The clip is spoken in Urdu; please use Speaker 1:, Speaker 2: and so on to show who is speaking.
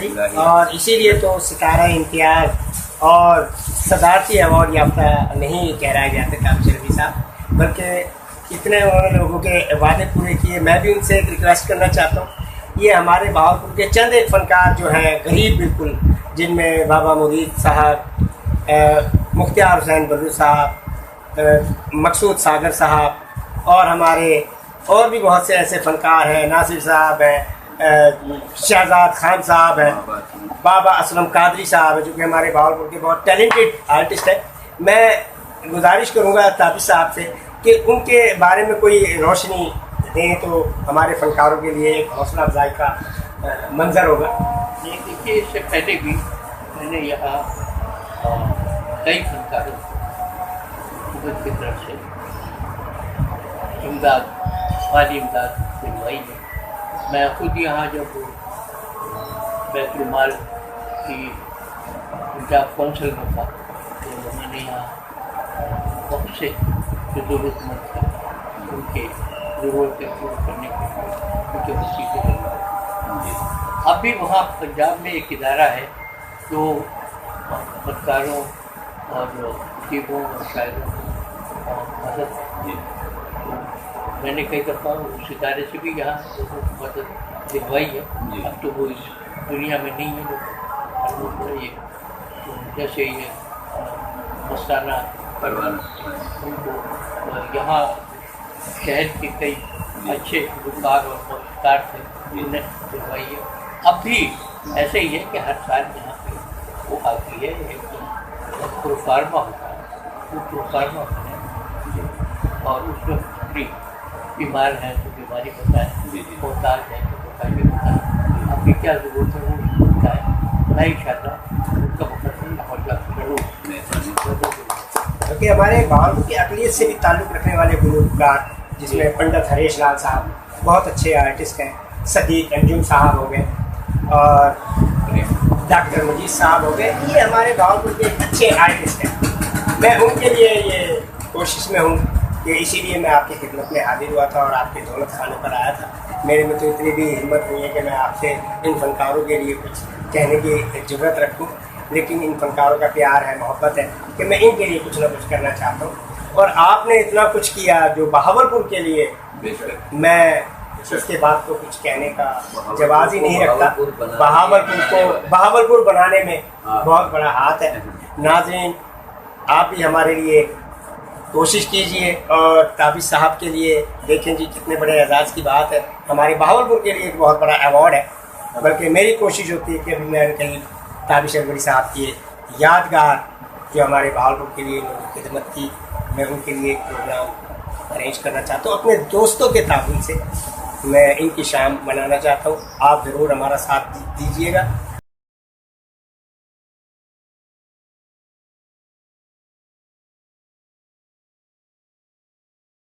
Speaker 1: جی، اور اسی لیے تو ستارہ امتیاز اور صدارتی ایوارڈ یافتہ نہیں کہہ جاتا تابش رفیع صاحب، بلکہ اتنے انہوں نے لوگوں کے وعدے پورے کیے۔ میں بھی ان سے ایک ریکویسٹ کرنا چاہتا ہوں، یہ ہمارے بہاولپور کے چند ایک فنکار جو ہیں غریب بالکل، جن میں بابا مرید صاحب، مختار حسین بدو صاحب، مقصود ساگر صاحب، اور ہمارے اور بھی بہت سے ایسے فنکار ہیں، ناصر صاحب ہیں، شہزاد خان صاحب ہیں، بابا اسلم قادری صاحب ہیں، جو کہ ہمارے بہاولپور کے بہت ٹیلنٹڈ آرٹسٹ ہیں۔ میں گزارش کروں گا تابش صاحب سے کہ ان کے بارے میں کوئی روشنی دیں تو ہمارے فنکاروں کے لیے ایک حوصلہ افزائی کا منظر ہوگا۔
Speaker 2: یہ دیکھیے، اس سے پہلے بھی میں نے یہاں کئی فنکاروں حکومت کی طرف سے امداد، مالی امداد دلوائی ہے۔ میں خود یہاں جب بیت المال کی پنجاب کونسل میں تھا تو میں نے یہاں بہت سے جو ضرورت مند تھے ان کے ضرورتیں پورا کرنے کے لیے مجھے وسیلے دلوائے۔ اب بھی وہاں پنجاب میں ایک ادارہ ہے جو فنکاروں اور ادیبوں اور شاعروں کو مدد دیتی ہے۔ میں نے کئی دفعہ اس ادارے سے بھی یہاں لوگوں کو مدد دلوائی ہے۔ اب تو وہ اس دنیا میں نہیں ہے، لیکن یہ جیسے یہ مستانہ پروانہ ان کو یہاں شہر کے کئی اچھے گلوکار اور موسیقار تھے، انہیں دلوائی ہے۔ اب بھی ایسے ہی ہے کہ ہر سال یہاں پہ وہ آتی ہے، ایک پروفارما ہوتا ہے، وہ پروفارما ہوتا ہے اور اس میں پوری بیمار ہیں تو بیماری بتائیں، محتاج ہیں تو محتاجی بتائیں، آپ کی کیا ضرورت ہے وہ بتائیں۔ میں انشاءاللہ ان کا مقدم ہو جاتا ضرور۔
Speaker 1: کیونکہ ہمارے بہاولپور کی اقلیت سے بھی تعلق رکھنے والے گلوکار، جس میں پنڈت ہریش لال صاحب بہت اچھے آرٹسٹ ہیں، صدیق انجم صاحب ہو گئے اور ڈاکٹر مجید صاحب ہو گئے، یہ ہمارے بہاولپور کے اچھے آرٹسٹ ہیں۔ میں ان کے لیے یہ کوشش میں ہوں کہ اسی لیے میں آپ کی خدمت میں حاضر ہوا تھا اور آپ کے دولت خانے پر آیا تھا۔ میرے میں تو اتنی بھی ہمت نہیں ہے کہ میں آپ سے ان فنکاروں کے لیے کچھ کہنے کی ضرورت رکھوں، لیکن ان فنکاروں کا پیار ہے، محبت ہے کہ میں ان کے لیے کچھ نہ کچھ کرنا چاہتا ہوں۔ اور آپ نے اتنا کچھ کیا جو بہاولپور کے لیے، میں اس کے بعد تو کچھ کہنے کا جواز ہی نہیں رکھتا۔ بہاولپور بنانے میں بہت بڑا ہاتھ ہے۔ ناظرین، آپ بھی ہمارے لیے کوشش کیجئے اور تابش صاحب کے لیے دیکھیں جی کتنے بڑے اعزاز کی بات ہے، ہمارے بہاولپور کے لیے ایک بہت بڑا ایوارڈ ہے۔ بلکہ میری کوشش ہوتی ہے کہ ابھی میں کہیں تابش اکبری صاحب کی یادگار جو ہمارے بہاولپور کے لیے خدمت کی، میں ان کے لیے ایک پروگرام ارینج کرنا چاہتا ہوں، اپنے دوستوں کے تعاون سے میں ان کی شام منانا چاہتا ہوں۔ آپ ضرور ہمارا ساتھ دیجیے گا۔